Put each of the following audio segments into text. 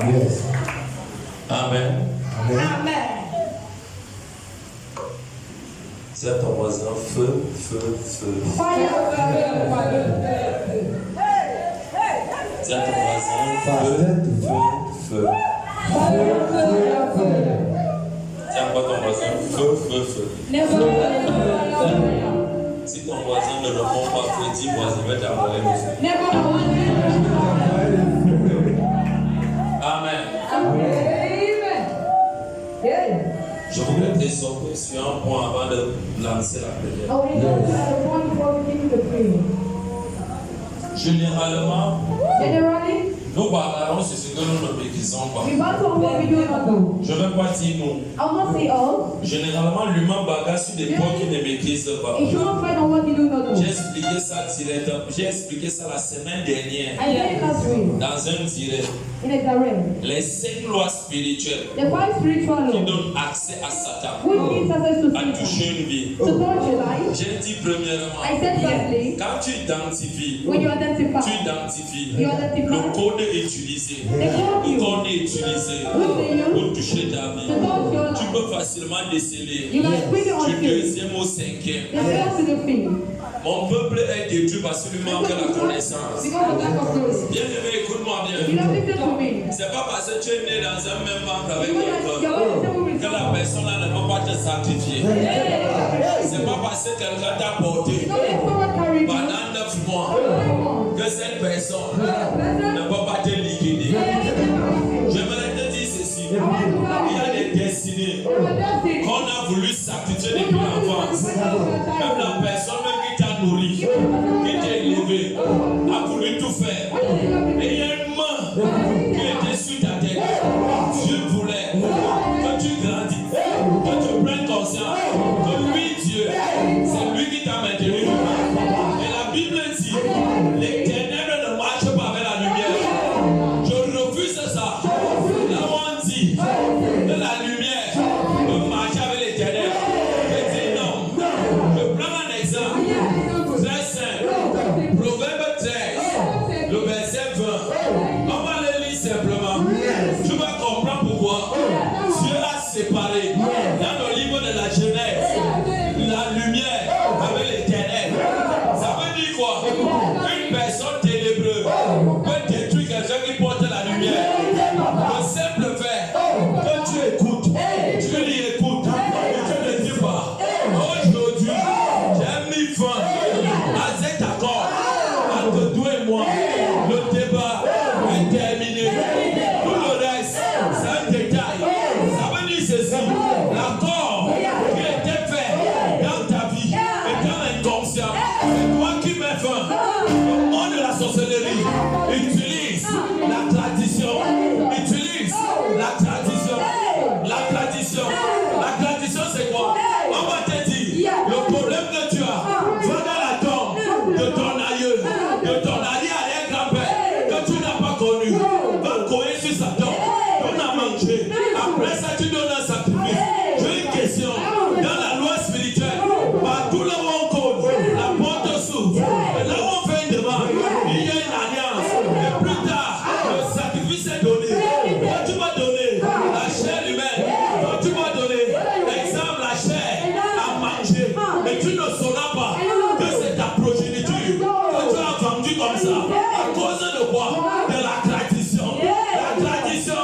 Yes. Amen. Amen. C'est ton voisin, feu, feu, feu. Fire. C'est ton voisin, feu, feu, feu. C'est quoi ton voisin, feu, feu, feu. Si ton voisin ne répond pas, feu, dis voisin, va t'envoyer le feu. Amen. Je voudrais t'exhorter sur un point avant de lancer la prière. Généralement, nous parlons sur ce que nous ne maîtrisons pas. Je ne vais pas dire nous. Généralement, l'humain bagarre sur des points qu'il ne maîtrise pas. J'ai expliqué ça directement. J'ai expliqué ça la semaine dernière dans un direct. Les 5 lois spirituelles qui donnent accès à Satan à toucher une vie. J'ai dit premièrement, quand tu identifies le code utilisé, pour toucher ta vie, tu peux facilement déceler du 2e au 5e. Mon peuple est détruit parce qu'il lui manque la connaissance. Bien-aimé, écoute-moi bien. C'est pas parce que tu es né dans un même ventre avec quelqu'un que la personne là ne peut pas te sanctifier. C'est pas parce que quelqu'un t'a porté pendant 9 mois que cette personne ne peut pas te liquider. J'aimerais te dire ceci. Il y a des destinées qu'on a voulu sanctifier depuis l'enfance. Même la personne qui t'a nourri, qui t'a élevé, a voulu tout faire. Et il y a une main qui était sur ta tête. Dieu voulait que tu grandisses, que tu prennes conscience que lui, Dieu, c'est lui qui t'a maintenu. Et la Bible dit, les ténèbres ne marchent pas avec la lumière. Je refuse ça. Là où on dit que la lumière peut marcher avec les ténèbres. Je dis non. Je prends un exemple très simple. Proverbe 13, le verset 20. On va le lire simplement. Tu vas comprendre pourquoi Dieu a séparé dans le livre de la Genèse la lumière avec les ténèbres. Ça veut dire quoi? Une personne ténébreuse peut détruire quelqu'un qui porte la lumière. Le simple fait que tu écoutes, tu lui écoutes et tu ne dis pas. Aujourd'hui, j'ai mis fin à cet accord entre toi et moi. Le débat est terminé. Tout le reste, c'est un détail. Ça veut dire ceci. L'accord qui était fait dans ta vie étant inconscient, c'est toi qui mets fin. Le monde de la sorcellerie utilise la tradition. Utilise la tradition. La tradition. La tradition, c'est quoi? On va te dire, le problème que tu as, va dans la tombe de ton aïeux, de ton arrière-grand-père, que tu n'as pas connu. Va courir sur sa tombe, donne à manger. Après ça, tu donnes un sacrifice. J'ai une question. Dans la loi spirituelle, partout là où on cogne, la porte s'ouvre. Et là où on fait une demande, il y a une alliance. Et plus tard, le sacrifice est donné. Toi, tu vas donner la chair humaine. Toi, tu vas donner, exemple, la chair à manger. Mais tu ne sauras pas que c'est ta progéniture que tu as vendu comme ça. À cause de quoi? De la tradition. La tradition,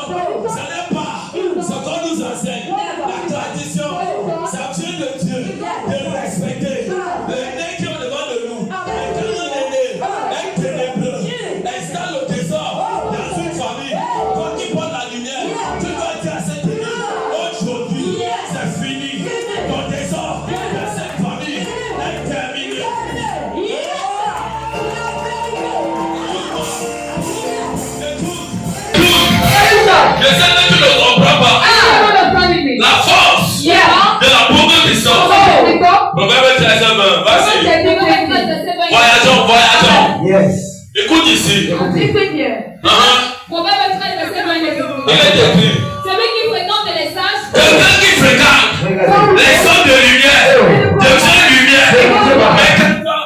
ce n'est pas ce qu'on nous enseigne. La tradition, ça vient de Dieu, de respecter. Le nez qui est devant de nous, et quand on est né, est ténébreux, installe le trésor dans une famille. Toi qui portes la lumière, tu dois dire à cette église, aujourd'hui, c'est fini. Ton trésor dans cette famille est terminé. Je sais que tu ne comprends pas la force de la progression. Proverbe 13, vas-y. Voyageons. Yes. Écoute ici. Proverbe 13, verset 20. Il est écrit. Celui qui fréquente les sages. Quelqu'un qui fréquente les sons de lumière, devient lumière. Mais quelqu'un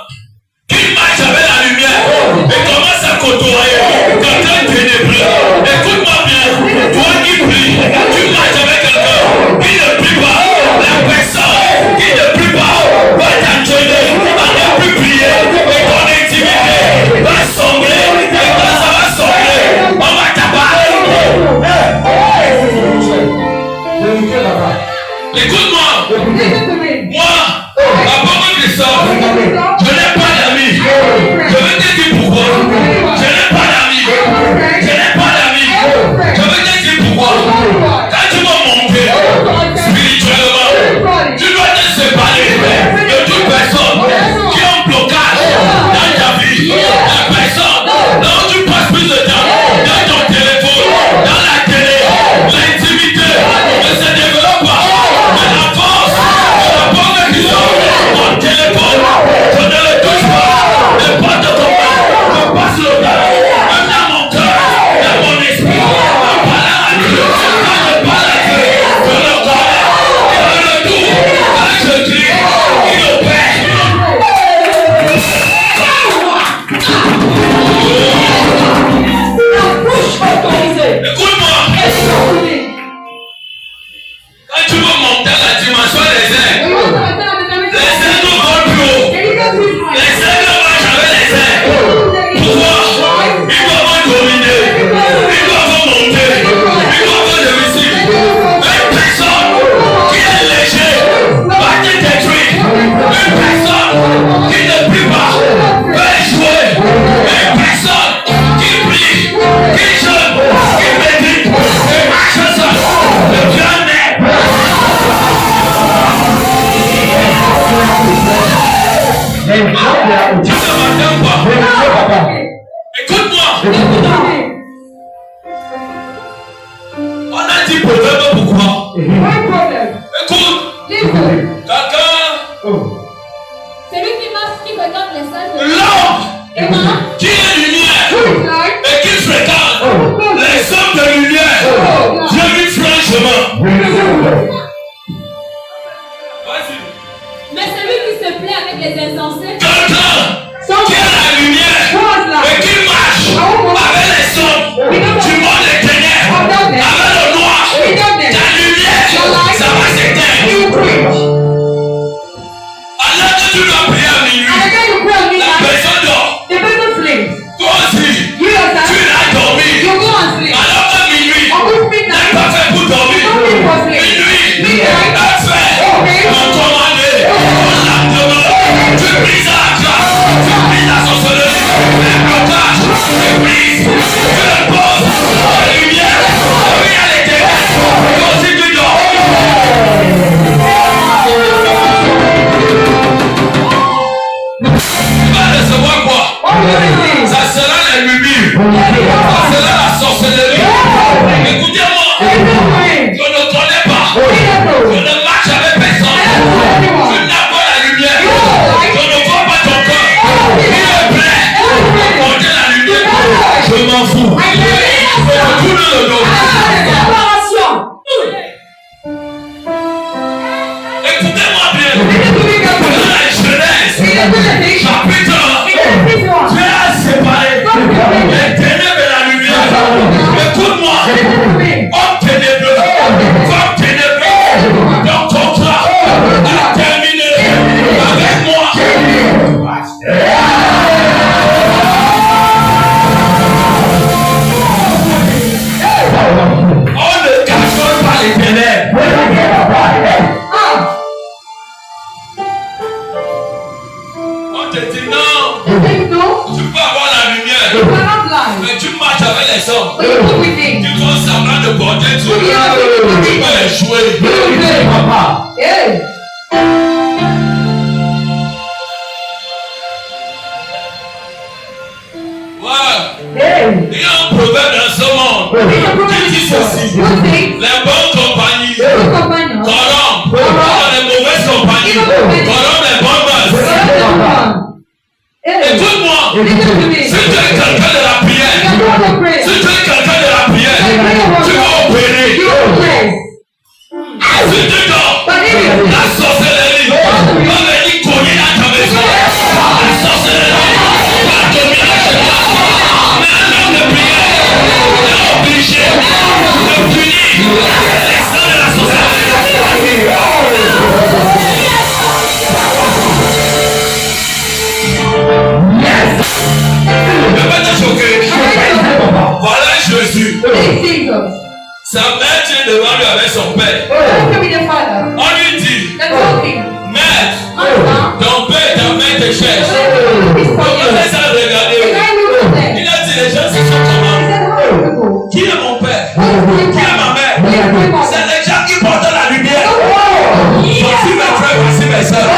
qui marche avec la lumière et commence à côtoyer quelqu'un ténébreux. Écoute-moi bien. les insensés. Quelqu'un qui a la lumière et qui marche avec les hommes du monde des ténèbres, avec le noir, ta lumière, ça va s'éteindre. Alors que tu dois prier à minuit, la personne dort. Toi aussi, tu l'as dormi. Alors que minuit n'est pas fait pour dormir. Minuit est fait pour commander. Tu brises la grâce, tu brises la sorcellerie, les blocages, tu brises, tu le poses, la lumière, il y a les ténèbres, et aussi tu dors. Tu vas recevoir quoi? Ça sera les lumières, ça sera la sorcellerie. Écoutez-moi, je ne connais pas, je ne marche avec personne, je n'ai pas la lumière, je ne vois pas ton cœur, il est plein, porter la lumière, je m'en fous, je me tourne le dos. Écoutez-moi bien, dans la Genèse, chapitre 1, Dieu a séparé les ténèbres et la lumière. Écoute-moi, homme ténébreux, femme ténébreuse, ton contrat a terminé avec moi. On ne cache pas les ténèbres. On te dit non, tu peux avoir la lumière, mais tu marches avec les hommes. Tu fais semblant de porter Dieu. Tu peux échouer. Ouais. Il y a un proverbe dans ce monde qui dit ceci: les bonnes compagnies corrompent, les mauvaises compagnies corrompent les bonnes mœurs. Écoute-moi, si tu es quelqu'un de la prière, si tu es quelqu'un de la prière, tu vas opérer. Si tu dors, la sorcellerie va venir cogner dans ta maison. La sorcellerie va dominer chez toi. Mais un homme de prière est obligé de punir l'excès de la sorcellerie. Je vais te choquer. Voilà Jésus. Sa mère tient devant lui avec son père. On lui dit: Maître, ton père et ta mère te cherchent. On laisse à regarder. Il a dit: les gens se sont comment? Qui est mon père? Qui est ma mère? C'est les gens qui portent la lumière. Voici mes frères, voici mes soeurs.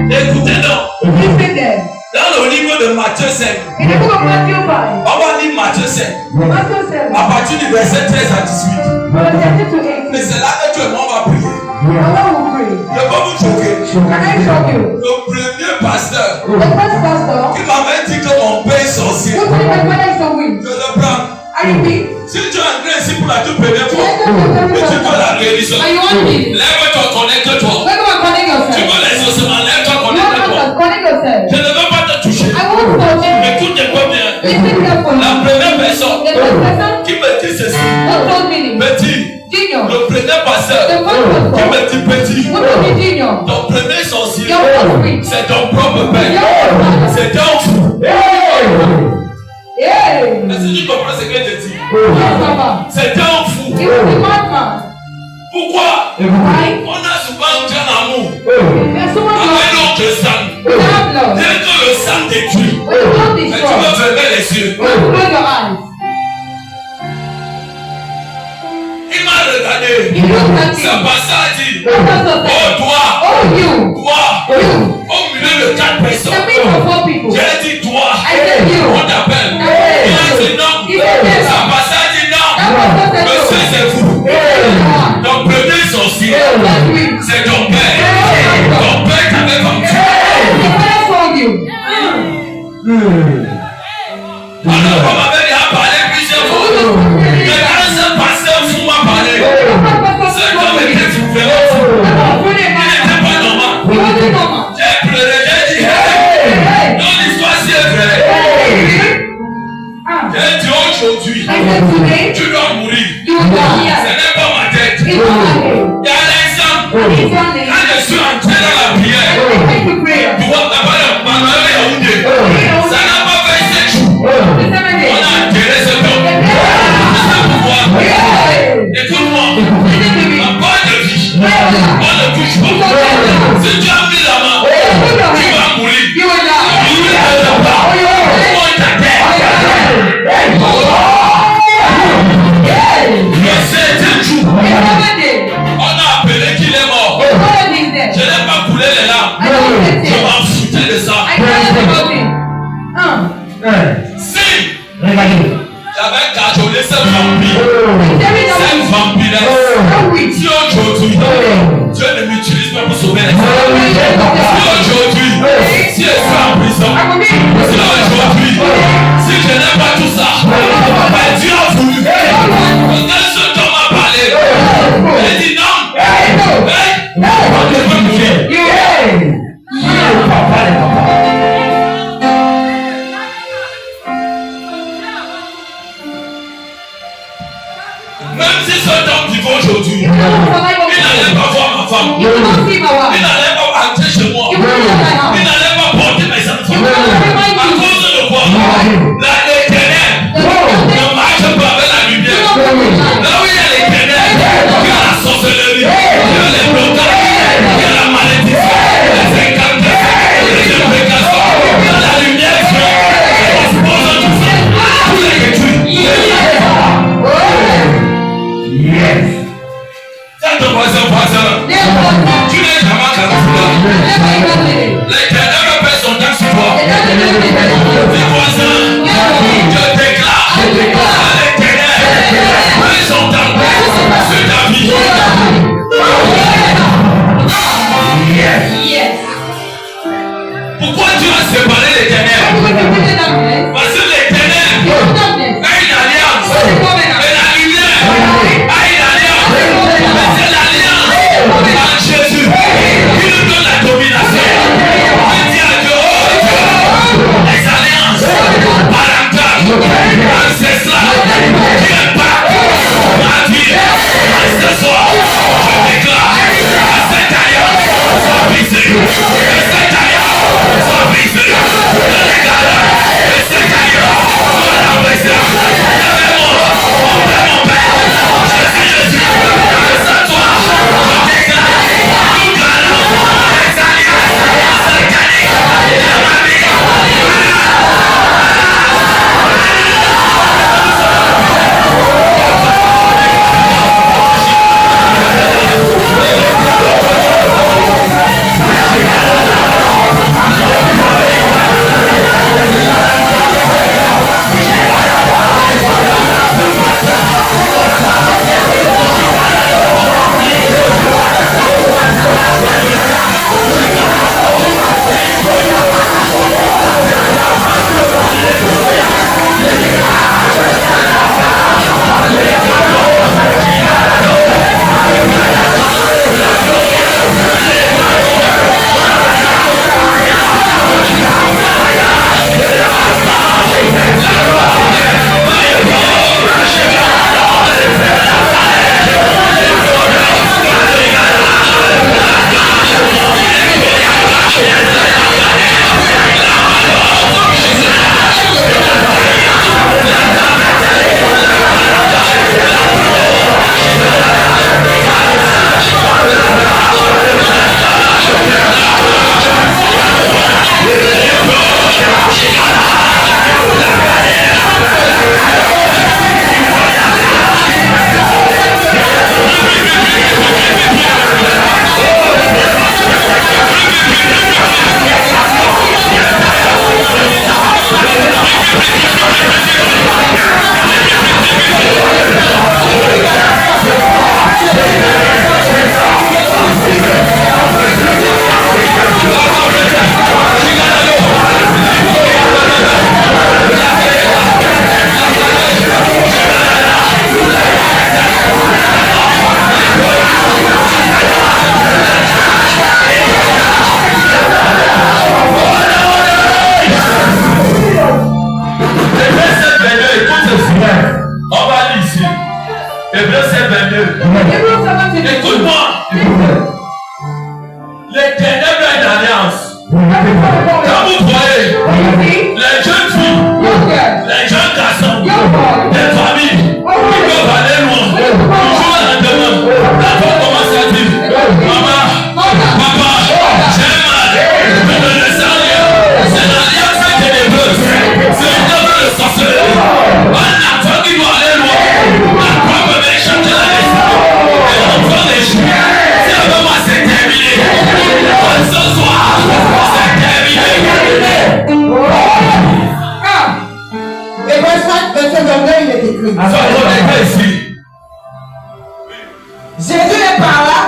Écoutez donc. Dans le livre de Matthieu 5, on va lire Matthieu 5 à partir du verset 13 à 18. Mais c'est là que tout le monde va prier. Je vais vous choquer. Le premier pasteur qui m'avait dit que mon père est sorcier, je le prends. Si tu es entré ici pour la toute première fois, mais tu veux la guérison, lève-toi, connecte-toi. Tu veux les ossements, lève-toi, connecte-toi. Je ne veux pas te toucher. Écoute-moi bien. La première personne qui me dit ceci me dit: le premier pasteur qui me dit petit, ton premier sorcier, c'est ton propre père. C'est ton fou. Est-ce que tu comprends ce que je te dis? C'est un fou. Pourquoi? On a souvent un grand amour avec notre sang. Dès que le sang détruit, mais tu veux fermer les yeux. Il m'a regardé. Ça passait à dire: oh toi, au milieu de 4 personnes, j'ai dit toi, on t'appelle. Il a dit non. Ça passait à dire non. Monsieur, c'est vous. Ton premier sorcier, c'est ton père. Ton père t'avait vendu. aujourd'hui, tu dois mourir. You will die Ce here. n'est pas ma tête. It's not my name. Il y a l'exemple. It's your name. Quand je suis entré dans la prière, Thank you, prayer. tu vois, là-bas, Manuel Yaoundé, ça n'a pas fait 7 jours. The 7 On days. a enterré cet homme. C'est pourquoi, écoute-moi, ma bonne de vie, on ne touche pas. Si tu as mis la main, tu vas mourir. You will die. Tu ne peux pas. On t'attend. Il y a 7 jours, The 7 days. on a appelé qu'il est mort. God is there. Je n'ai pas coulé les larmes. I don't get Je it. m'en foutais de ça. I can't about it. Si j'avais cajolé ce vampire, cette vampiresse, si aujourd'hui, Dieu ne m'utilise pas pour sauver les âmes. Si aujourd'hui, si je suis en prison, si aujourd'hui, si je n'ai pas tout ça, ben Dieu a voulu. Parce que ce homme m'a parlé. Il dit non. On ne peut mourir. Même si cet homme vivait aujourd'hui, il n'allait pas voir ma femme. You will not see my Il wife. n'allait pas entrer chez moi. You will not see my Il house. n'allait pas porter mes enfants. You will not see my À kids. cause de quoi? L'éternel ne marche pas avec la lumière. Là où il y a l'éternel, il y a la sorcellerie, il y a les blocages, il y a la malédiction, les incantations, les imprécations. Dans la lumière, il y a l'expose tout ça. Tout est détruit. C'est ton voisin. Tu n'es jamais calculé. On va aller ici. Hébreux 7:22. Écoute-moi. Les ténèbres d'alliance. Quand vous voyez les jeunes filles, les jeunes garçons, les familles, ils peuvent aller loin. Toujours à la demande. L'enfant commence à dire, maman, papa, j'ai mal. Je ne le sens rien. C'est l'alliance ténébreuse. C'est une œuvre de sorcellerie. Un enfant qui doit aller loin. La propre veut changer la destinée. Et l'enfant échoue. C'est un moment, c'est terminé. Ce soir, c'est terminé. Et verset 22, il est écrit. Ici. Jésus est par là.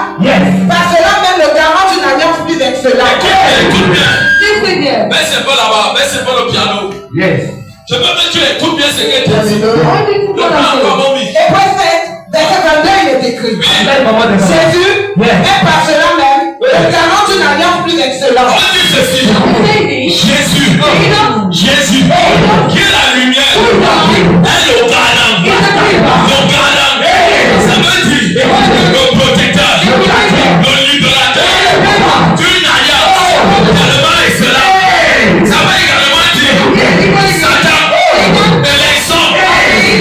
Par cela même le garant d'une alliance plus excellente. Écoute bien. Mais c'est pas là-bas, mais c'est pas le piano. Je veux que tu écoutes bien ce que tu dis. Le piano, oui. Et verset 22, il est écrit. Jésus est par cela même le garant d'une alliance plus excellente. On dit ceci. Jésus, qui est la lumière, est le garant. Le garant, ça veut dire le protecteur, le libérateur d'une alliance tellement excellente. Ça veut également dire Satan, l'élection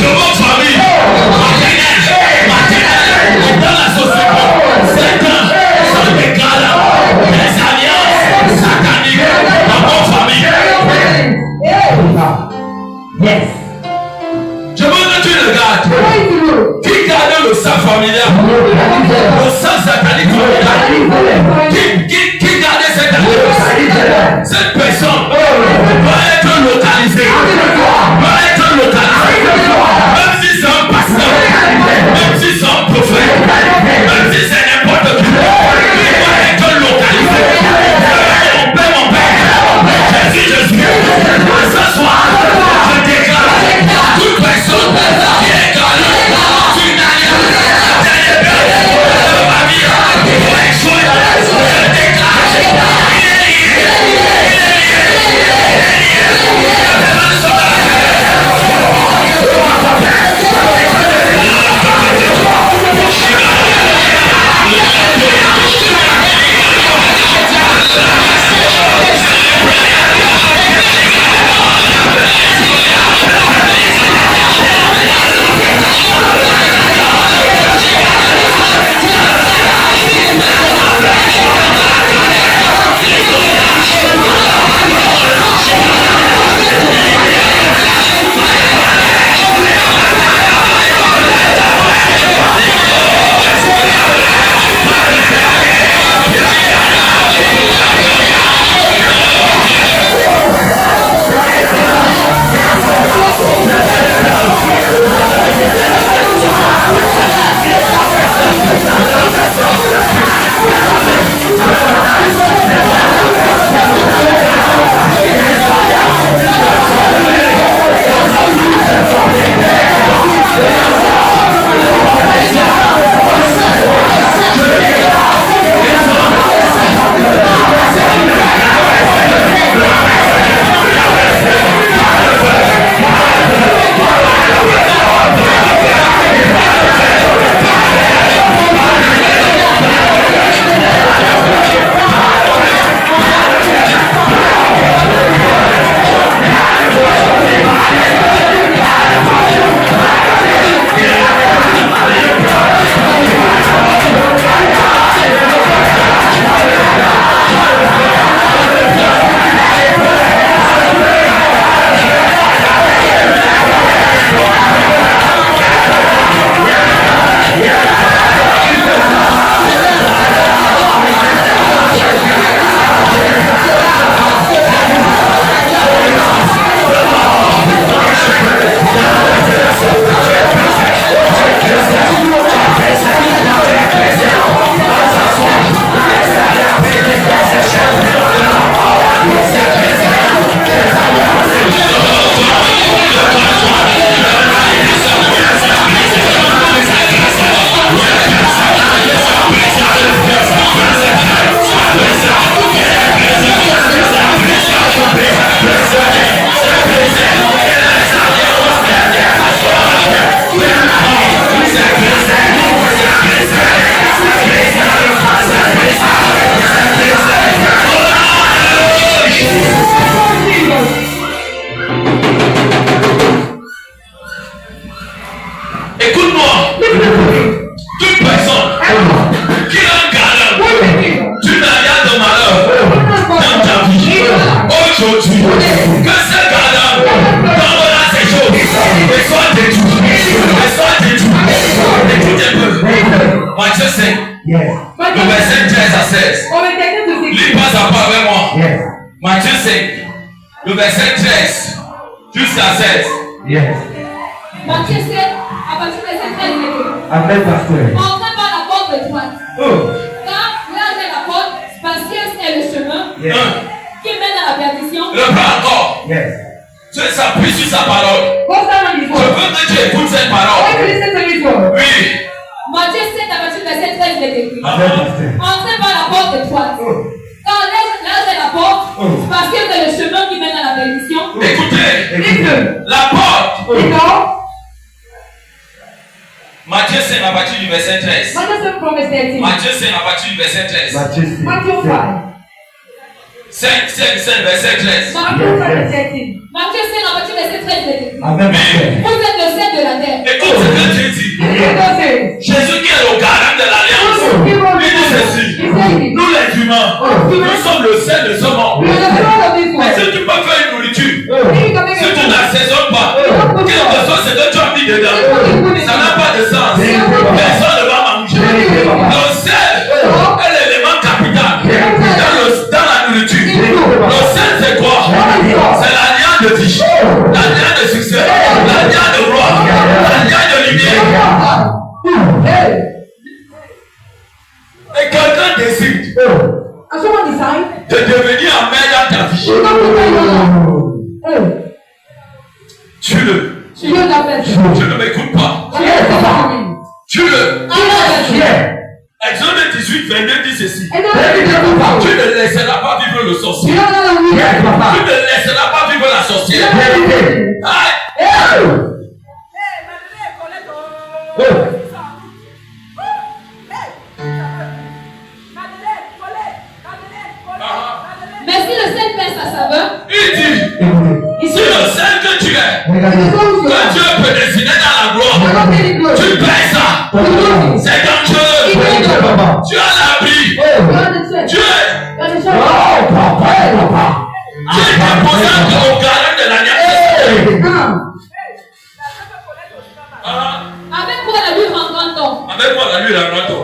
de votre famille, maternelle, dans la société. Satan sont des garants, des alliances sataniques dans votre famille. Je veux que tu regardes. Qui garde le sang familial? Le sang satanique familial. Qui garde cette alliance? Cette personne doit être localisée. Même si c'est un pasteur, même si c'est un prophète, même si c'est n'importe qui, il doit être localisé. Mon Père, Jésus, ce soir, je déclare toute personne qui est gardée d'une alliance ténébreuse de ma vie pour échouer. Je déclare Écoute-moi. Toute personne qui a un galop, tu n'as rien de malheur dans ta vie. Aujourd'hui, que ce galop t'enverra ces choses et soit détruit. Écoutez un peu. Matthieu 5, le verset 13 à 16. Lis pas à part avec moi. Matthieu 5, le verset 13 jusqu'à 16. Matthieu 7, à partir du verset 13, Amen, pasteur. entrez par la porte étroite. Car là est la porte, spacieuse est le chemin qui mène à la perdition. Le bras encore. Tu s'appuies sur sa parole. Je veux que tu écoutes cette parole. Oui. Matthieu 7, à partir du verset 13, il est écrit. Entrez par la porte étroite. Car là est la porte, spacieuse est le chemin qui mène à la perdition. Écoutez, la porte. Matthieu 5 à partir du verset 13. Matthieu 5 à partir du verset 13. 5, verset 13. Matthieu 5, à partir du verset 13, il est écrit. Amen. Vous êtes le sel de la terre. Écoute ce que Dieu dit. Jésus qui est le garant de l'alliance. Il dit ceci. Nous les humains, nous sommes le sel de ce monde. Mais si tu peux faire une nourriture, si tu n'assaisonnes pas, quelque chose c'est que tu as mis dedans, ça n'a pas de sens. Personne ne va manger. Le sel est l'élément capital dans la nourriture. Le sel c'est quoi? C'est l'alliance de vie, l'alliance de succès, l'alliance de gloire, l'alliance de lumière. Et quelqu'un décide de devenir un maire dans ta vie. Tue-le. Tu ne m'écoutes pas. Tue-le. Exode 18, 22 dit ceci. Tu ne laisseras pas vivre le sorcier. Tu ne laisseras pas vivre la sorcière. Mais si le sel perd sa saveur, Il dit, si le sel que tu es, que Dieu peut dessiner dans la gloire, tu perds ça. C'est dangereux. Tu as l'habit. Tu es déposant au garant de l'alliance. avec quoi la lui rencontre-t-on? Avec moi, la lui rencontre.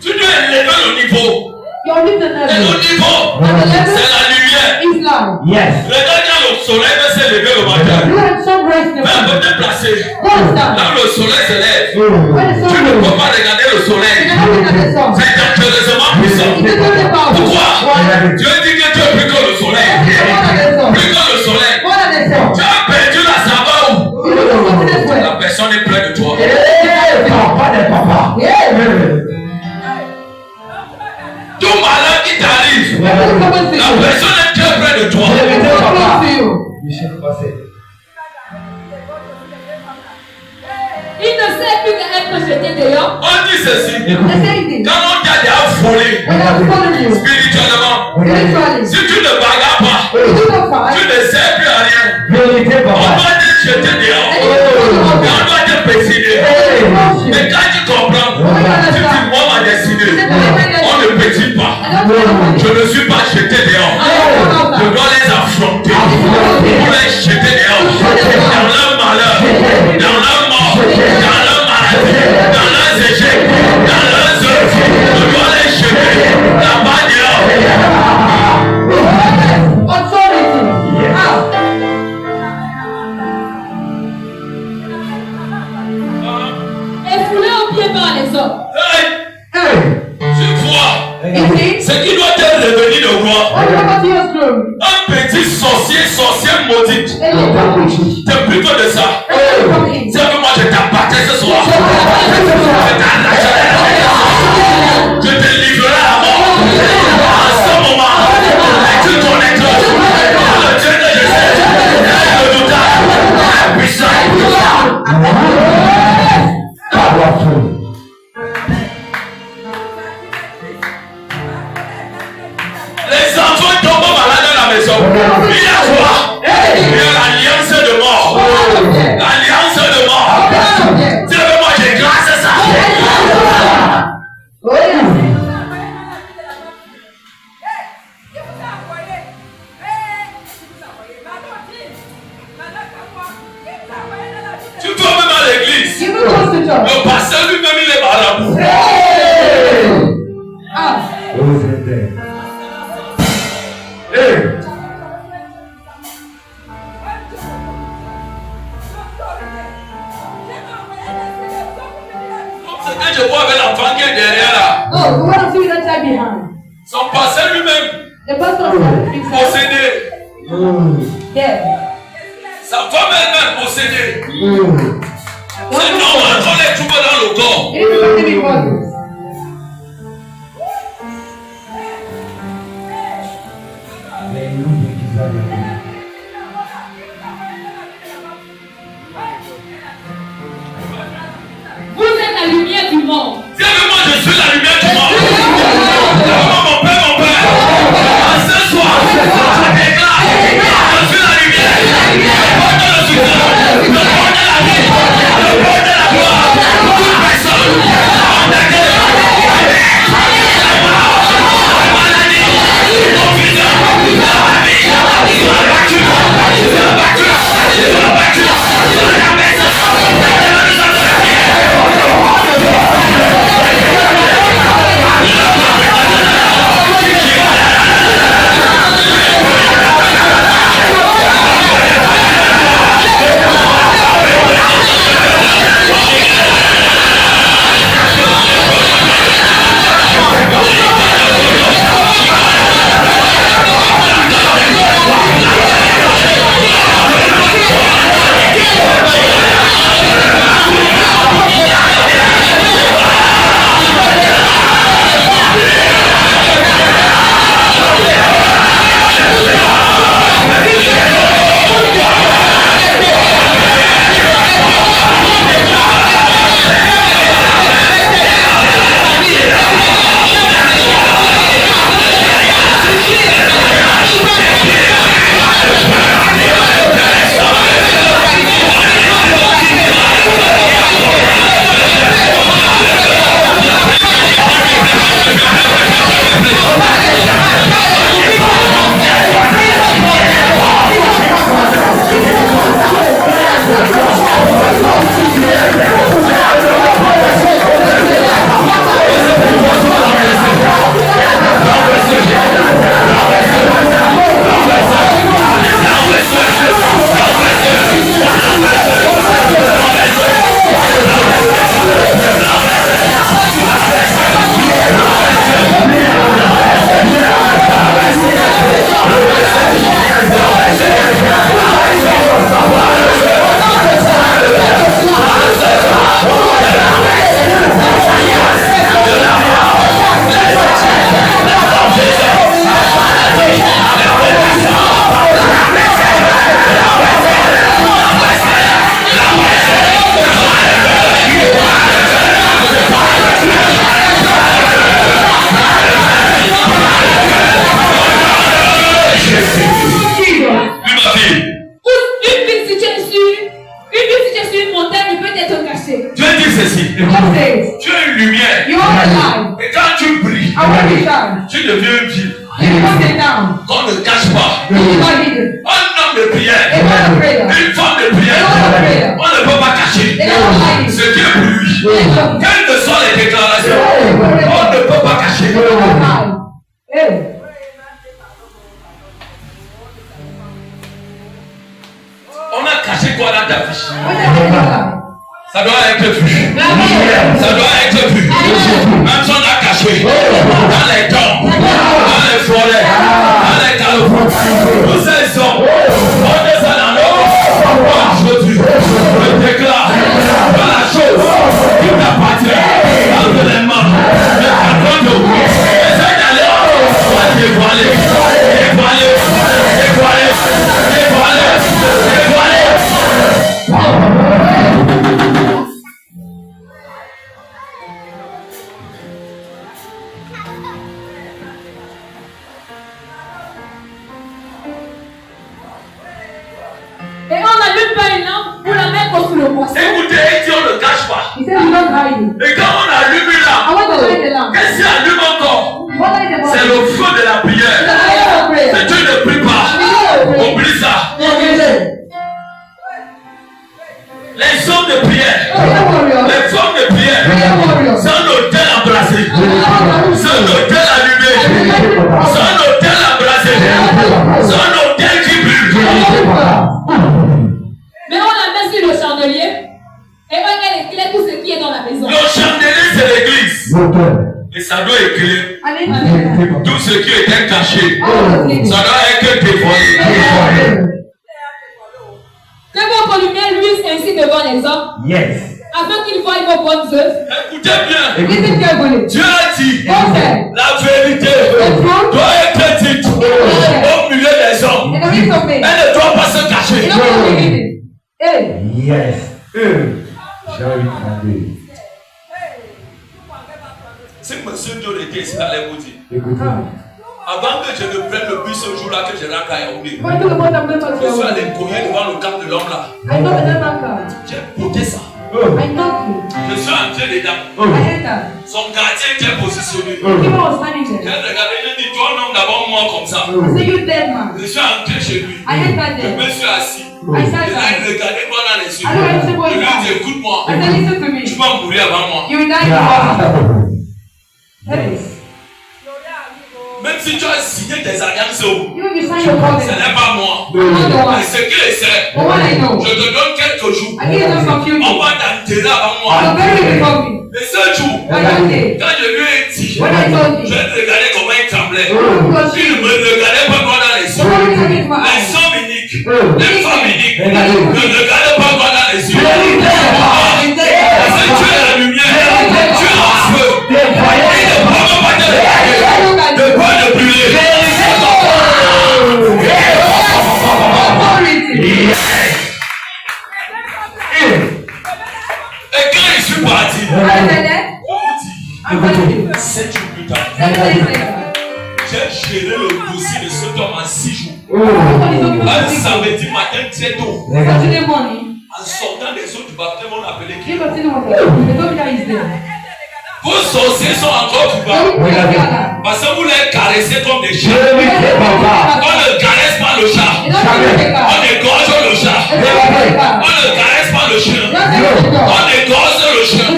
Tu dois élever le niveau. Et le niveau, c'est la lumière. Regarde quand le soleil va s'élever le matin. Va te déplacer. Là le soleil se lève. Tu ne peux pas regarder le soleil. C'est dangereusement puissant. Pourquoi? Dieu dit que tu es plus que le soleil. Plus que le soleil. Tu as perdu la saveur. La personne est près de toi. Tout malheur qui t'arrive, la personne est très près de toi. Il ne sait plus qu'être jeté dehors. On dit ceci. Quand on t'a déjà volé spirituellement, si tu ne bagarres pas, tu ne sers plus à rien. On doit te jeter dehors. Et on doit te pétiner. Mais quand tu comprends, tu dis moi ma destinée, on ne pétine pas. Je ne suis pas jeté dehors. Je dois les affronter. Pour les jeter dehors. Dans leur malheur, dans leur mort, dans leur maladie, dans leurs échecs, dans leurs œuvres. Je dois les jeter là-bas dehors. Foulé au pied par les hommes. Tu vois, ce qui doit te revenir de gloire. Un petit sorcière maudite. C'est plutôt de ça. C'est que moi je t'appâtais ce soir. Je te livrerai à mort. À ce moment, tu connaîtras le Dieu que je sais. Le doutard, puissant. Il y a quoi? Il y a l'alliance de mort. L'alliance de mort. Dis-le moi, j'ai grâce à ça. Tu vas même à l'église. Le pasteur lui-même, il est marabout. C'est que je vois avec l'enfant qui est derrière là. Son pasteur lui-même, possédé. Sa femme elle-même possédée. C'est normal qu'on les trouve dans le corps. Vous êtes la lumière du monde. Dis-le-moi, je suis la lumière du monde. Dis-le-moi, mon père. Ce soir, je déclare, je suis la lumière. Le porte de le succès, le porte de la vie, le porte de la gloire. Toute personne, en laquelle la maladie, le confusion, la vie, la Tu deviens une ville. Qu'on ne cache pas. Un homme de prière. Une femme de prière. On ne peut pas cacher ce qui est pour lui. Quelles que soient les déclarations, on ne peut pas cacher. On a caché quoi dans ta vie? Ça doit être vu. Ça doit être vu. Même si on a caché dans les tombes, dans les forêts, dans les carrefours, nous ces hommes, on est dans l'eau. Aujourd'hui, je déclare dans la chose qui t'appartient, entre les mains de ta grande eau. Essaye d'aller, on va dévoiler, dévoiler, dévoiler, dévoiler, dévoiler. sur le poisson. Écoutez, il dit on ne cache pas. Il dit, you don't hide it. Et quand on allume là, I want to light the lamp. qu'est-ce qui allume encore? What light the lamp? C'est le feu de la The prière. fire of prayer. Si tu ne pries pas, oublie ça. Les hommes de prière, les femmes de prière, c'est un hôtel embrasé, c'est un hôtel allumé, c'est un hôtel embrasé, c'est un hôtel qui brûle. Mais on la met sur le chandelier et on éclaire tout ce qui est dans la maison. Le chandelier, c'est l'église. Et ça doit éclairer tout ce qui était caché. Ça doit être dévoilé. Que votre lumière luise ainsi devant les hommes. Yes. Afin qu'ils voient vos bonnes œuvres. Écoutez bien. Listen carefully. Dieu a dit Okay. la vérité doit être dite au milieu des hommes. In the midst of me. Elle ne doit pas se cacher. You don't believe it. Hey. Yes. Shall we pray? Si monsieur Dieu était ici, allez vous dire. Écoutez. Avant que je ne prenne le bus ce jour-là que je rentre à Yaoundé, When to the point I'm going to je suis tell allé you. cogner devant le camp de l'homme là. I know the name. J'ai porté ça. I know you. Je suis entré dedans. I enter. Son gardien était positionné. People was standing J'ai there. regardé, j'ai dit, toi non, d'abord moi comme ça. So you dead man. Je suis entré chez lui. I entered Je there. me suis assis. I sat Il a down. regardé moi dans les yeux. I don't have to Je go lui ai in. dit, écoute-moi. I said, listen to me. Tu vas mourir avant moi. You will die before me. Hey. Même si tu as signé tes alliances, ce You will be signing your covenant. n'est pas moi. I'm not the one. Mais ce qu'il essaie, The one I know. je te donne quelques jours. I give you some few On days. va t'enterrer avant So moi. bury me before me. Et ce jour, I don't say. quand je lui ai dit, When I told je you. regardais comment il tremblait. Because Il ne me regardait pas droit dans les the yeux. one who is my Les eyes. hommes uniques, les femmes uniques, ne regardez pas droit dans les yeux. Parce que tu es la lumière, tu es en feu. Il ne peut même pas te regarder, de quoi de brûler. Et quand je suis parti, I'm 7 jours plus tard, j'ai géré le dossier de cet homme en 6 jours. Un samedi matin très tôt, Saturday morning. en sortant des eaux du baptême, on appelait qui? Give us the water. The doctor is there. Vos sorciers sont encore plus bas. Parce que vous les caressez comme des chiens. On ne caresse pas le chat. On égorge le chat. On ne caresse pas le chien. On égorge le chien.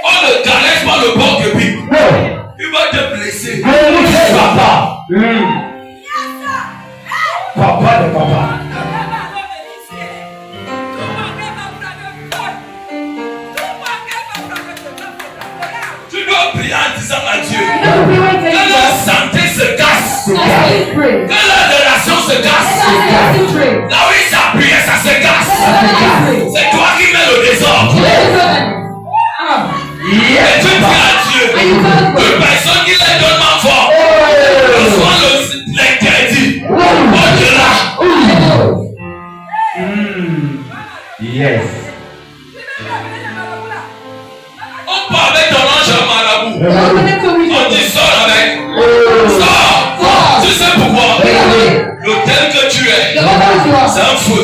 On ne caresse pas le porc épic. Il va te blesser. Papa. Papa de papa. Tu dois prier en disant à Dieu que la santé se casse. Que la relation se casse. Là où il s'appuie, ça se casse. C'est toi qui mets le désordre. Et tu dis à Dieu, une personne qui les donne ma fort, reçoit l'interdit. Au-delà. Yes. On part avec ton ange marabout. On dit sors avec. Sors. Tu sais pourquoi? L'hôtel que tu es, c'est un feu.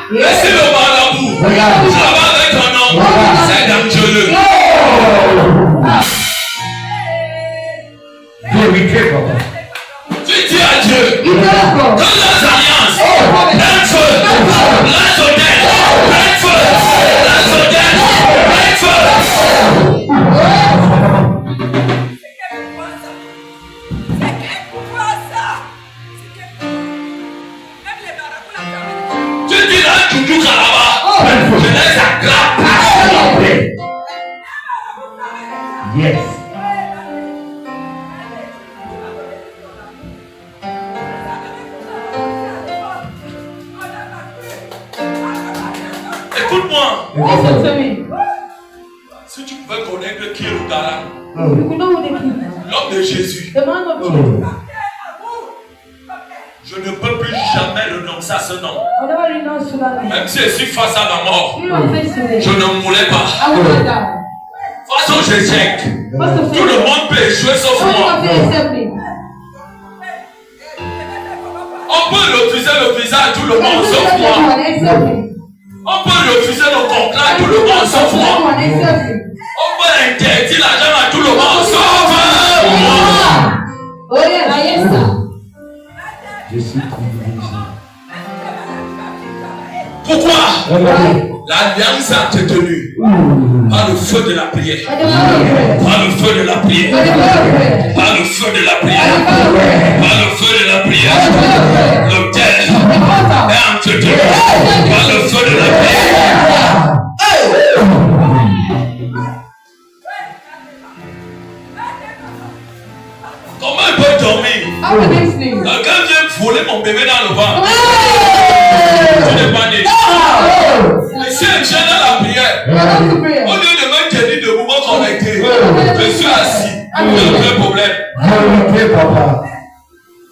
Et si le marabout travaille avec ton nom, c'est dangereux. Vérité, papa. Tu dis à Dieu que les alliances, un feu, la hôtel, un feu, la hôtel, un feu. Tu dis là, tu joues là-bas, je laisse à grappe. Yes. Écoute-moi, Listen to me. si tu pouvais connaître qui est le Daran, You could know who they keep. l'homme de Jésus, The man of Jesus. je ne peux plus jamais renoncer à ce nom. I'll never renounce to that name. Même si je suis face à la mort, You are face today. je ne mourrai pas. I will not die. Face aux échecs, First of tout le monde peut échouer sauf all, moi. you except me. On peut refuser le visage, tout le monde sauf moi. On peut refuser le contrat, tout le monde sauf moi. On peut interdire l'argent à tout le monde sauf moi. Oh yeah, Je suis privilégié. Pourquoi? L'alliance a été tenue par le feu de la prière. Par le feu de la prière. Par le feu de la prière. Par le feu de la prière. L'autel est entretenu par le feu de la prière. Comment il peut dormir? Quelqu'un vient voler mon bébé dans le ventre. Tu n'es pas né. Je suis dans la prière. Au lieu de me tenir debout, me connecter, je suis assis. Il y a un vrai problème. Papa.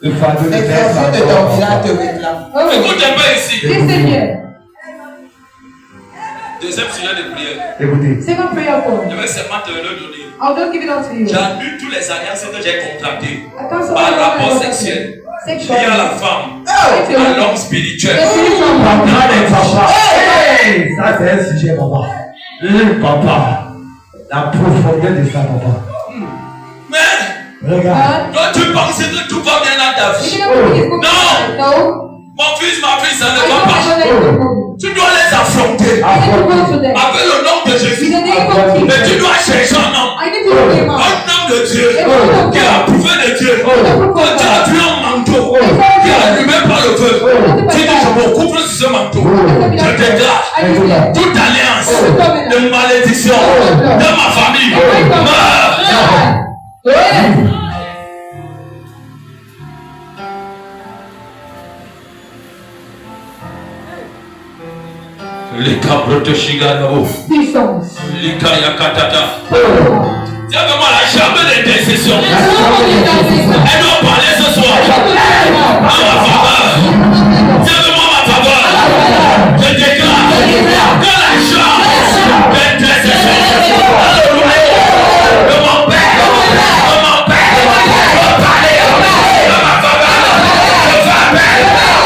Le fardeau de L'exercice de ton village te réclame. Écoute un peu ici. Deuxième sujet de prière. Écoutez. Je vais seulement te le donner. J'annule tous les alliances que j'ai contractées par rapport sexuel. Lié à la femme, à l'homme spirituel. Papa de papa. Hey, ça c'est un sujet, papa. Papa. La profondeur de ça, papa. Mais, regarde. toi tu penses que tout va bien dans ta vie. Non. Mon fils, ma fille, ça ne va pas. Tu dois les affronter avec le nom de Jésus. Mais tu dois chercher un homme. Un homme de Dieu qui a approuvé de Dieu. Quand tu as vu un manteau qui est allumé par le feu, tu dis je me couvre sur ce manteau. Je déclare toute alliance de malédiction de ma famille meurt. Les cabres de Shigano. Les Kayakatata. Dis-moi la chambre d'intercession. Elle doit parler ce soir. À ma faveur. Dis-moi ma faveur. Je déclare que la chambre d'intercession de mon père, va parler de ma faveur.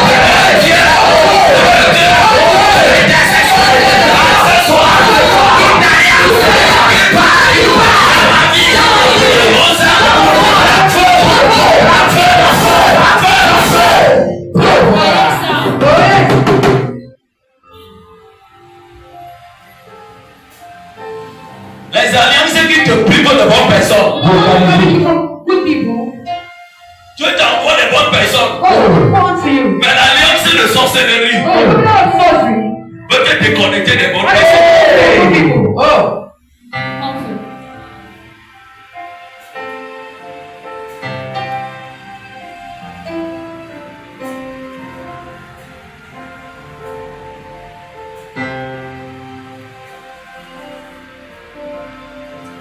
Je m'appelle Dieu. Les alliances qui te privent de bonnes personnes. Tu t'envoies des bonnes personnes. Mais l'alliance de sorcellerie peut te déconnecter des bonnes personnes.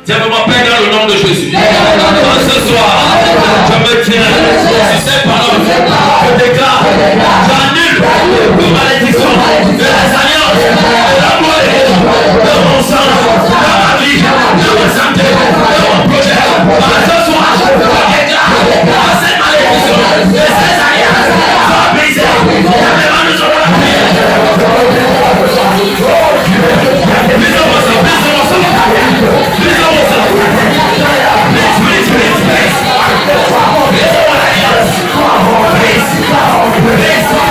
Tiens-moi Père dans le nom de Jésus. Ce soir, je me tiens sur ces paroles. Je déclare, j'annule toute malédiction de les alliances, de la mort, de mon sang, de ma vie, de ma santé, de mon projet. Ce soir, je déclare que cette malédiction de ces alliances soit brisée. Please.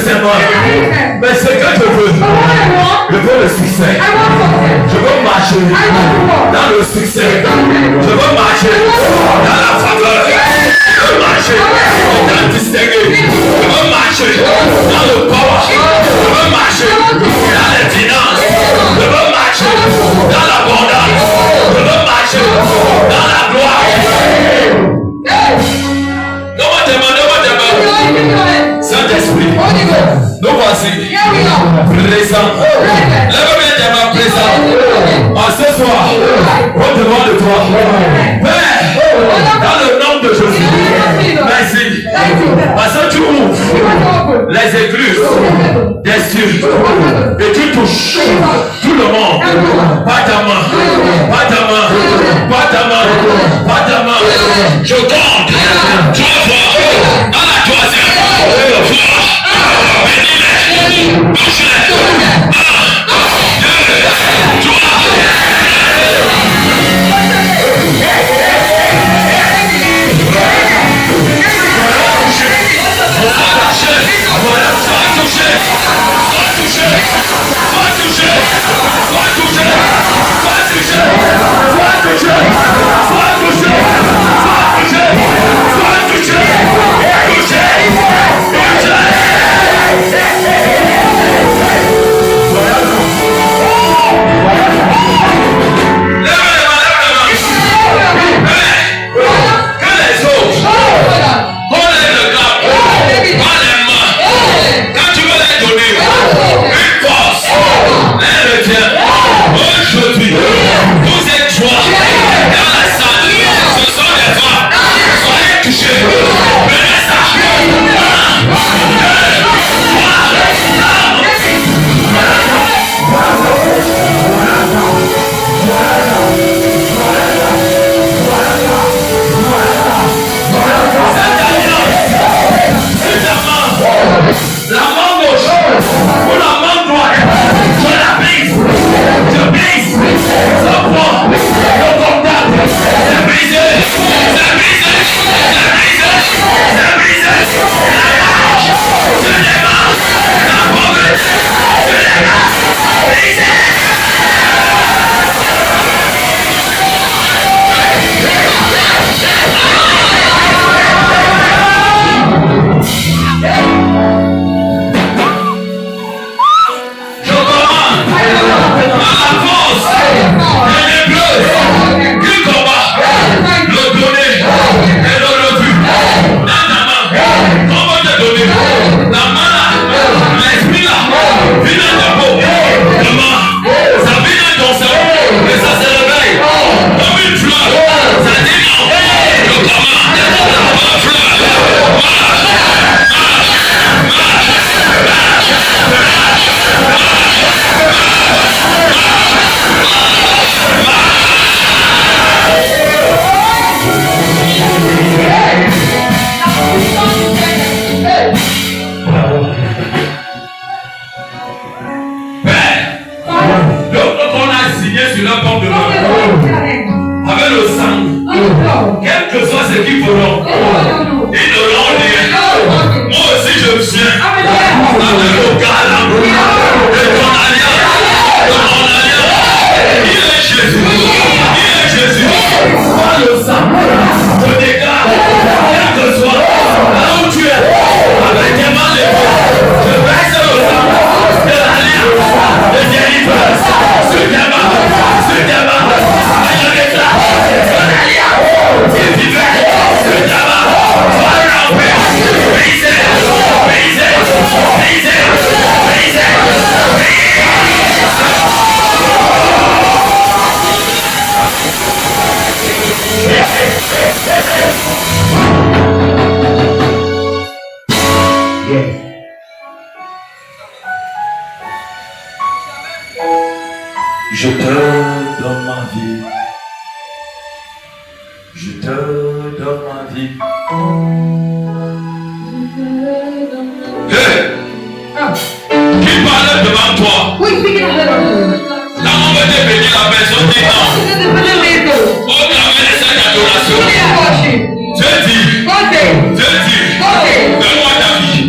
c'est moi. Mais ce que je veux le succès. Je veux marcher dans le succès. Je veux marcher dans la faveur. Je veux marcher dans le distingué. Je veux marcher dans le power. Je veux marcher dans les finances. Je veux marcher dans l'abondance. Je veux marcher dans la gloire. Saint-Esprit, nous voici présents. Lève-moi tes mains présents. En ce soir, au-devant de toi, Père, dans le nom de Jésus, merci. Parce que tu ouvres les écluses des cieux et tu touches tout le monde. Pas ta main, pas ta main, pas ta main, pas ta main. Je compte 3 fois dans la troisième fois. Bénis-les, touche-les. 1, 2, 3. Je te donne ma vie. Je te donne ma vie. Hey! Qui parle devant toi? Quand on veut te bénir, la personne dit non. On ramène les sacs d'adoration. Dieu dit, donne-moi ta vie.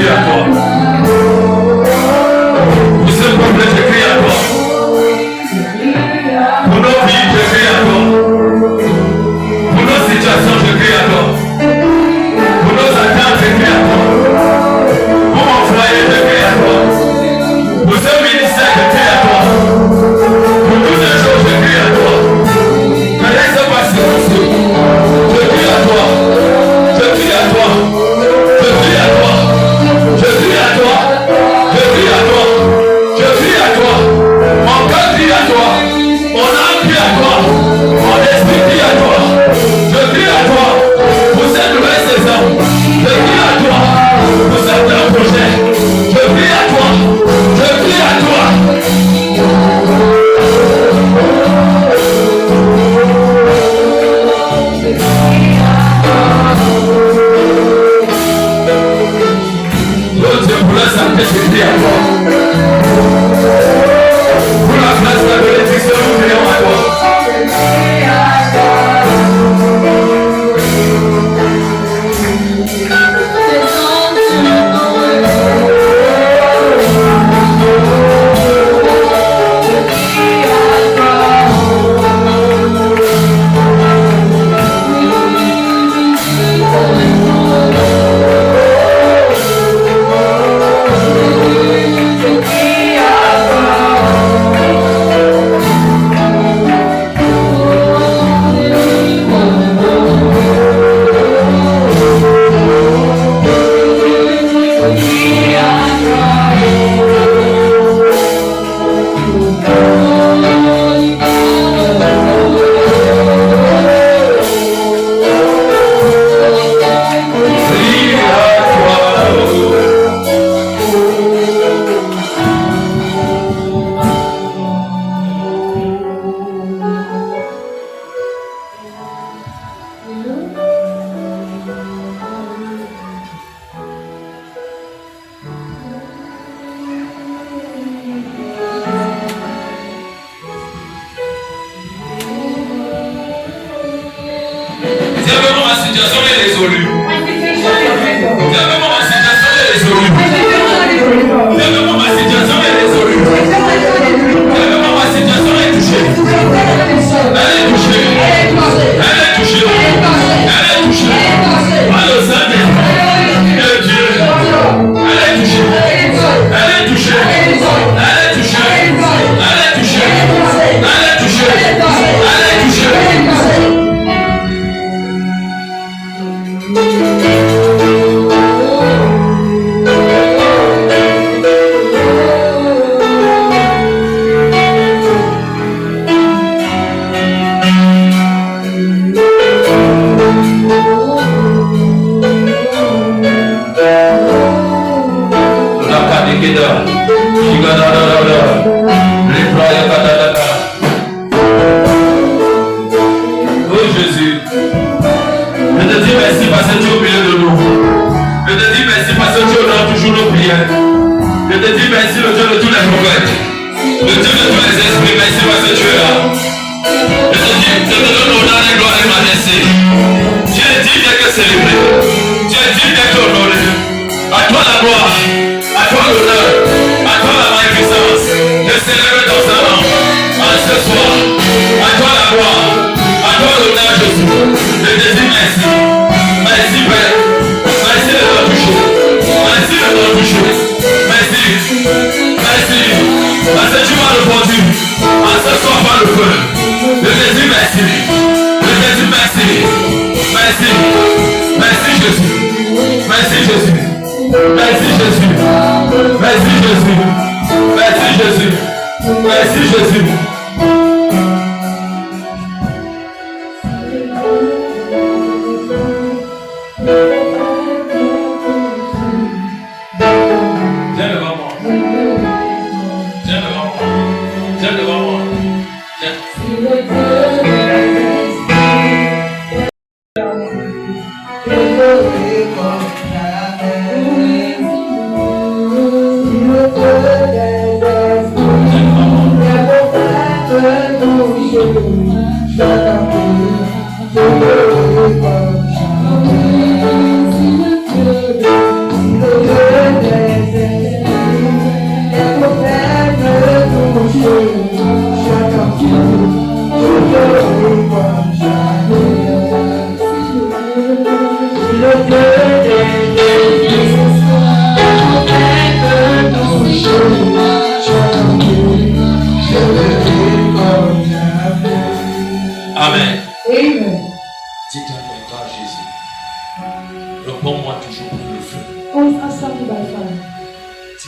crie à toi. Pour ce peuple, je crie à toi. Pour nos vies, je crie à toi. Pour nos situations, je crie à toi. Pour nos attentes, je crie à toi. Pour mon foyer, je crie à toi. Pour ce ministère, je crie à toi. Pour toutes les choses, je crie à toi. Ne laisse pas silencieux. Je crie à toi. Je crie à toi. Je crie à toi. Je crie à toi. Je crie à toi. Je crie à toi. Mon cœur crie à toi. Mon âme crie à toi. Mon esprit crie à toi. Je crie à toi. Pour cette nouvelle saison. Je crie à toi. Pour ce nouveau projet. Je crie à toi. Je crie à toi. Dieu pour la santé, je crie à toi. Pour la place de la bénédiction, nous crions à toi.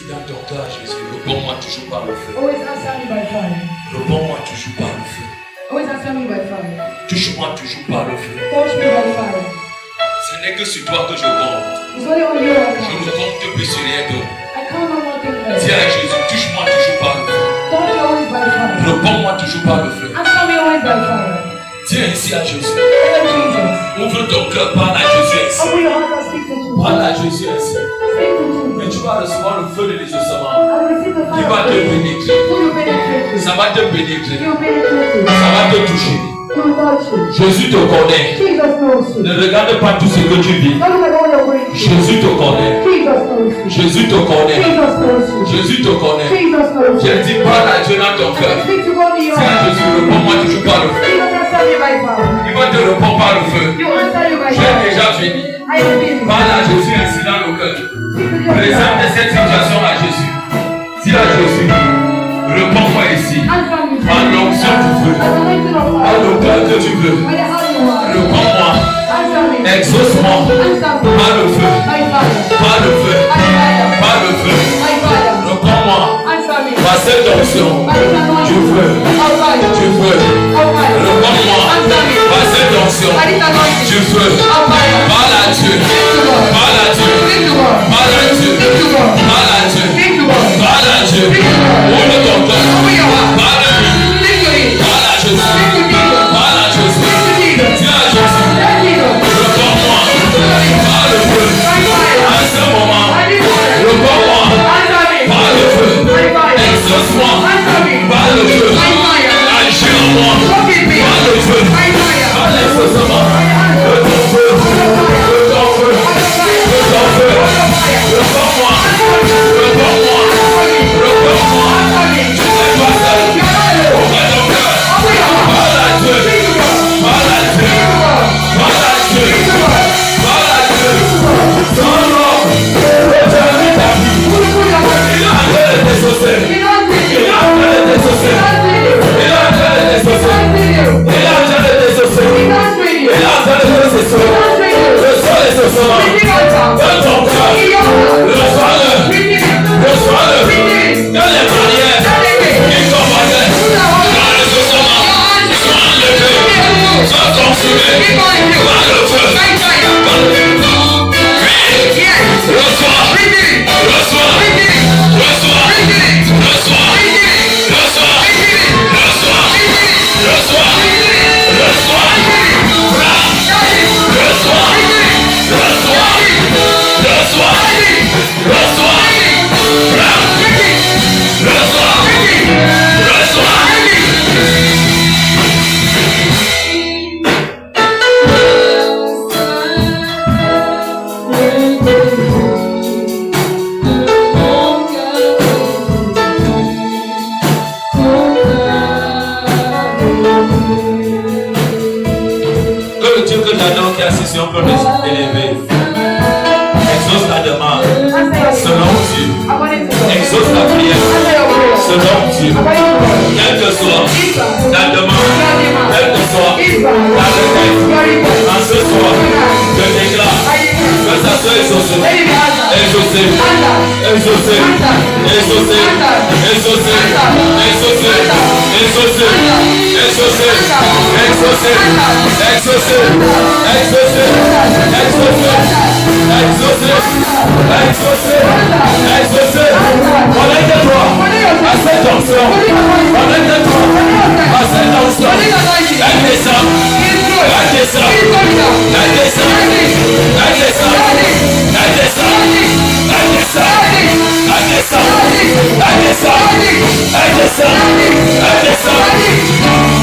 dans ton cœur, Jésus, réponds-moi toujours par le feu. Always answer me by fire. Réponds-moi toujours par le feu. Always answer me by fire. Touche-moi toujours par le feu. Touch me by fire. Ce n'est que sur toi que je compte. It's only on you I Je count. ne compte plus sur rien d'autre. I count on one thing else. Dis à Jésus, touche-moi toujours par le feu. Touch me always by fire. Réponds-moi toujours par le feu. Answer me always by fire. Dis ainsi à Jésus. Tell Jesus. Ouvre ton cœur, parle à Jésus ainsi. Open your heart and speak to Jesus. Parle à Jésus ainsi. Speak to Jesus. Et tu vas recevoir le feu de l'exaucement. I will receive the Qui fire va of te God. pénétrer. Who will penetrate you? Ça va te pénétrer. He will penetrate you. Ça va te toucher. He will touch you. Jésus te connaît. Jesus knows you. Ne regarde pas tout ce que tu vis. Don't look at all your going through. Jésus te connaît. Jesus knows you. Jésus te connaît. Jesus knows you. Jésus te connaît. Jesus knows you. J'ai dit, parle à Dieu dans ton cœur. Speak to God in your Dis à heart. Jésus, réponds-moi toujours par le feu. Jesus answer me by fire. Il va te répondre par le feu. You answer you by J'ai fire. déjà fini. I am finished. Parle à Jésus ainsi dans le cœur. Speak to Jesus. Présente cette situation à Jésus. Dis à Jésus, réponds-moi ici. Answer me. Par l'onction du feu. As anointing of Par fire. le cœur que tu veux. By the heart you are. Réponds-moi. Answer me. Exauce-moi. Answer me. Par le feu. By fire. Par le feu. By fire. Par le feu. By fire. Réponds-moi. Answer me. Par cette onction. By this Du anointing. feu. Of fire. Du feu. Of fire. Réponds-moi. Answer me. Par cette onction. By this anointing. Du feu. Of fire. Parle à Dieu. Speak to God. Parle à Dieu. Speak to God. Parle à Dieu. Speak to God. Parle à Dieu. Speak to God. Parle à Dieu. Ouvre ton cœur. Open your heart. Parle à lui. Speak to Him. Parle à Jésus. Speak to Jesus. Parle à Jésus. Speak to Jesus. Dis à Jésus. Tell Jesus. Réponds-moi. Par le feu. By fire. À ce moment. By this fire. Réponds-moi. Answer me. Par le feu. By fire. Exauce-moi. Answer me. Par le feu. By fire. Agis en moi. Walk in me. Par le feu. By fire. Par l'exaucement. De ton feu. De ton feu. De ton feu. Réponds-moi. Réponds-moi. Réponds-moi. Tu n'es pas seul. Ouvre ton cœur. Parle à Dieu. Parle à Dieu. Parle à Dieu. Parle à Dieu. Ton nom. Éternel ta vie. Il a en train de t'exaucer. Il a en train de t'exaucer. Il a en train de t'exaucer. Il a en train de t'exaucer. Il a en train de t'exaucer. Reçois l'exaucement. Dans ton cœur. Reçois-le. Reçois-le. Dans les barrières qui combattaient. Dans l'exaucement. Sois enlevé. Sois consumé. Par le feu. Reçois. Reçois. Reçois. Reçois. Reçois. Reçois. Reçois. Reçois. Reçois. Reçois. Reçois. Reçois. Que le Dieu que j'adore qui est assis sur un peu élevé exauce ta demande selon Dieu. Exauce ta prière selon Dieu. Quelle que soit ta demande, quelle que soit ta requête, en ce soir, je déclare que ça soit exaucé. Exaucé. Exaucé. Exaucé. Exaucé. Exaucé. Exaucé. Exaucé. Exaucé. Exaucé. Exaucé. Exaucé. Exaucé. Exaucé. Exaucé. Connecte-toi à cette onction. Connecte-toi à cette onction. Elle descend. Elle descend. Elle descend. Elle descend. Elle descend. Elle descend. Elle descend. Elle descend. Elle descend. Elle descend.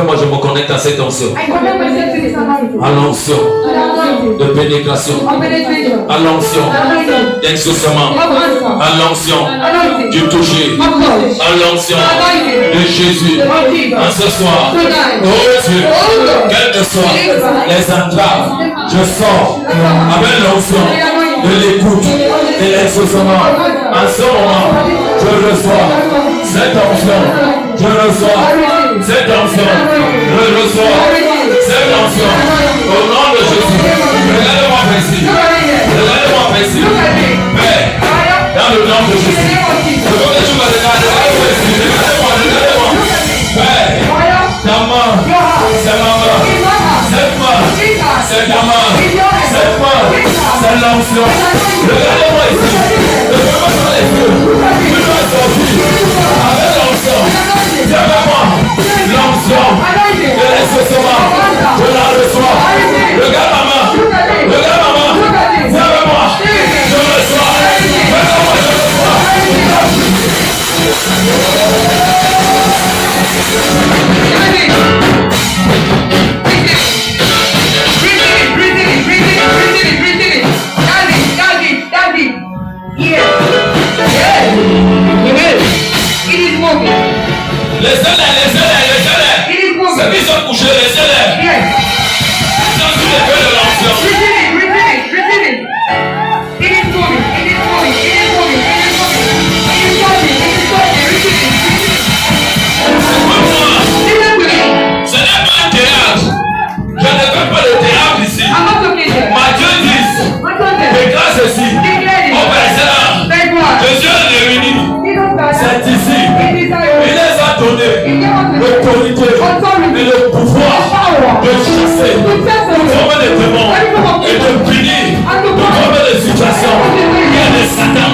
Moi je me connecte à cette onction. À l'onction de pénétration. À l'onction d'exaucement. À l'onction du toucher. À l'onction de Jésus. En ce soir, oh Dieu, quelles que soient les entraves, je sors avec l'onction de l'écoute et l'exaucement. En ce moment, je reçois cette onction. Je reçois Cette onction, je reçois cette onction au nom de Jésus. Regardez-moi ici. Regardez-moi ici. Père, dans le nom de Jésus. Je veux que tu me regardes. Regardez-moi ici. Regardez-moi. Père, ta main, c'est ma main. Cette main, c'est ta main. Cette main, c'est l'onction. Regardez-moi ici. Je peux pas dans les yeux. Je dois sortir avec l'onction. C'est avec moi. L'onction de l'exaucement. Je la reçois. Regarde ma main. Regarde ma main. C'est avec moi. Je reçois. Regarde-moi, je reçois. Laissez-les. Ceux qui sont couchés, laissez-les. Ils sont sous l'effet de l'onction. Ce n'est pas un théâtre. Je ne fais pas de théâtre ici. Matthieu 10. Déclare ceci. Au verset 1. Jésus est réuni. C'est ici. Il les a donné l'autorité et le pouvoir de chasser, de tomber des démons et de punir, de tomber des situations. Il y a des Satan.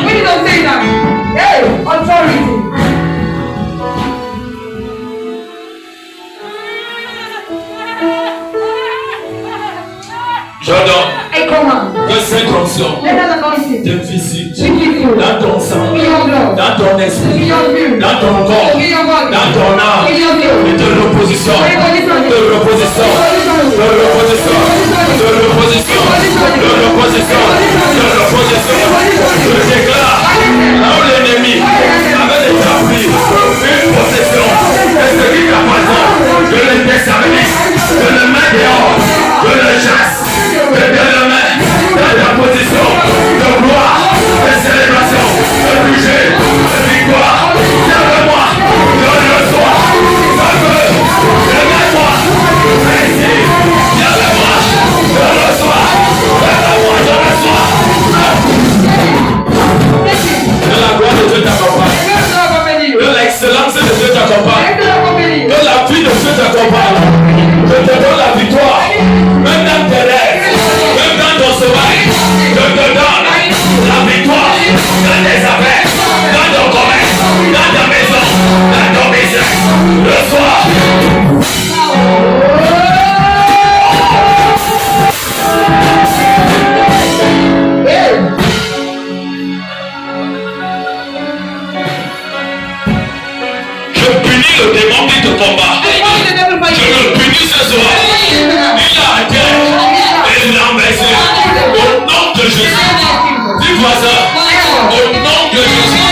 J'ordonne que cette onction te visite dans ton sang, dans ton esprit, dans ton corps, dans ton âme, et de l'opposition, de l'opposition, de l'opposition, de l'opposition, de l'opposition, de l'opposition. Je déclare à l'ennemi avec des tapis, une possession, et ce qui t'appartient, je le désabilise, je le mets dehors, je le chasse. Je le mets dans la position de gloire, de célébration, de budget, de victoire. Viens avec moi, je le reçois. Regarde-moi, ici. Viens avec moi, je le reçois. Regarde-moi, je le reçois. Que la gloire de Dieu t'accompagne. Que l'excellence de Dieu t'accompagne. Que la vie de Dieu t'accompagne. Je te donne la victoire. Même dans tes rêves. Même dans ton sommeil, je te donne la victoire dans tes affaires, dans ton commerce, dans ta maison, dans ton business. Le soir. Je punis le démon qui te combat. Je le punis ce soir. Il a arrêté. Au nom de Jésus, dis voisin, au nom de Jésus,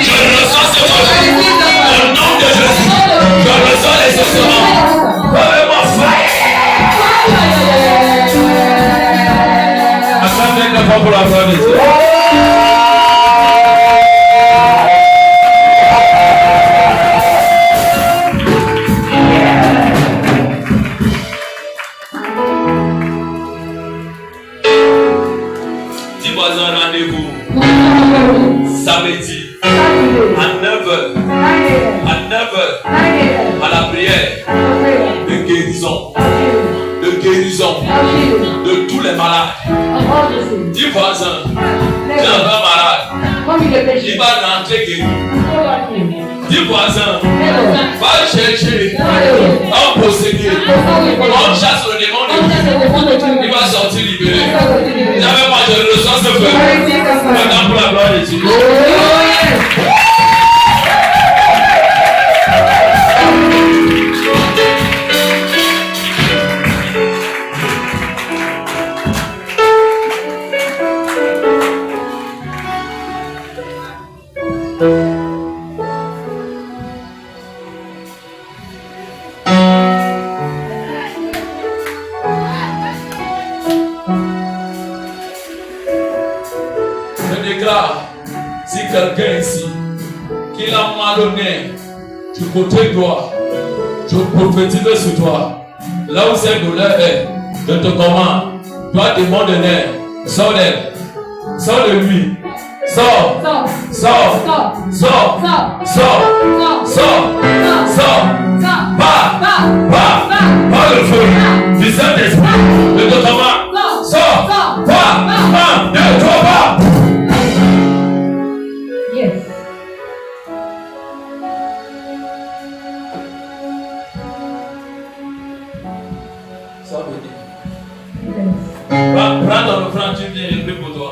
je ressens ce projet. Au nom de Jésus, je ressens les ossements. Donnez-moi fire. Attendez une fois pour la gloire de Dieu. Samedi à 9h, à la prière de guérison, de tous les malades. Dis voisin, tu es un malade, il va rentrer guéri. Dis voisin, va chercher un possédé, on chasse le démon, il va sortir libéré. Jamais moi je ressens ce feu. Maintenant pour la gloire de Dieu. Si quelqu'un ici qui l'a malhonné du côté droit, Je prophétise sur toi. Là où cette douleur est, je te commande. Toi, démon de nerfs, sors d'elle. Sors de lui. Sors. Sors. Sors. Sors. Sors. Sors. Par le feu du Saint-Esprit. Je te commande. Sors. Va. 1, 2, 3, va. Yes. Sors de lui. Prends dans le franc, tu viens, je prie pour toi.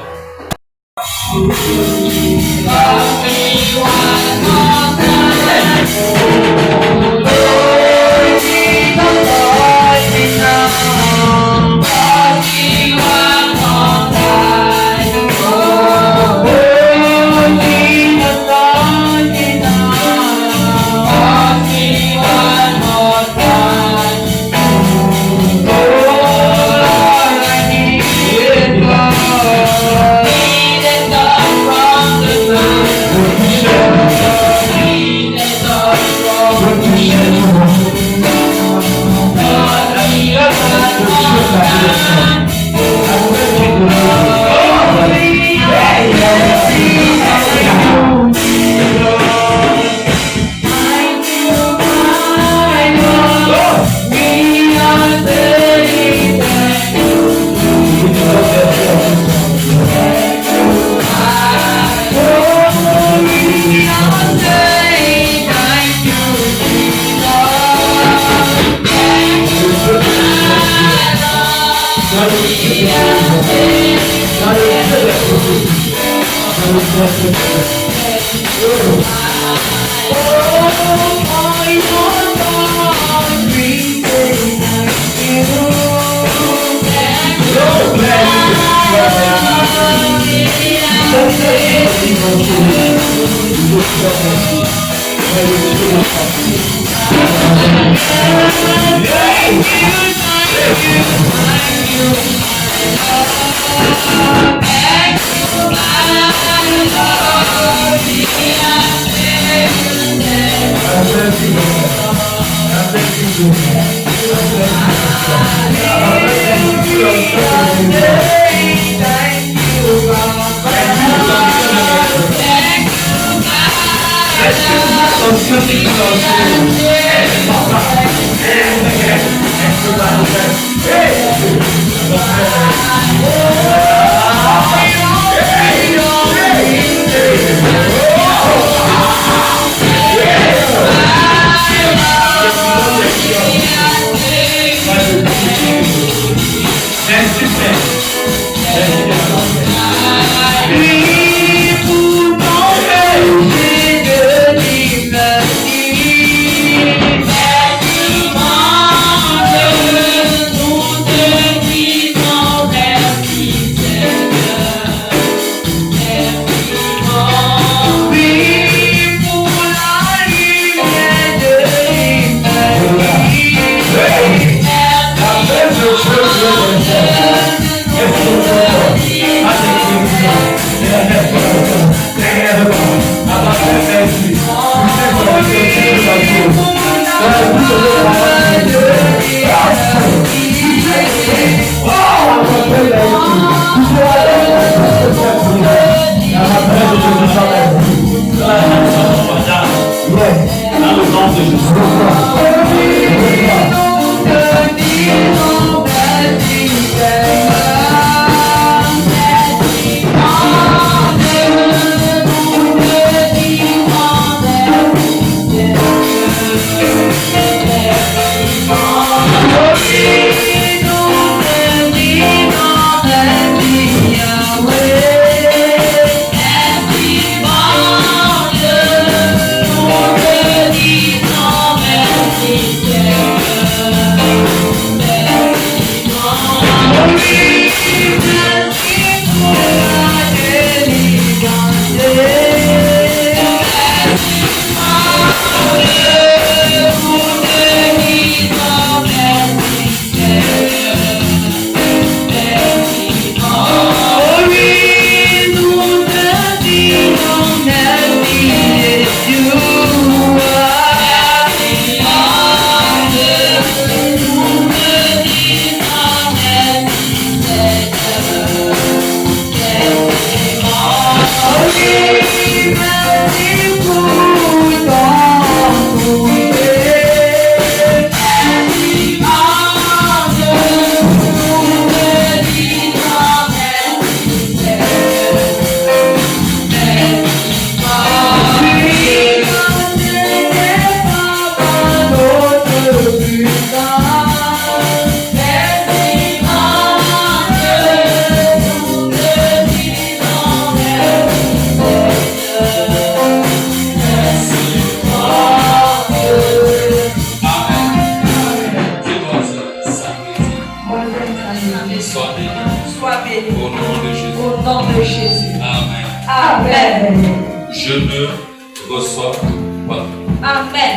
Amen. Je ne reçois pas. Amen.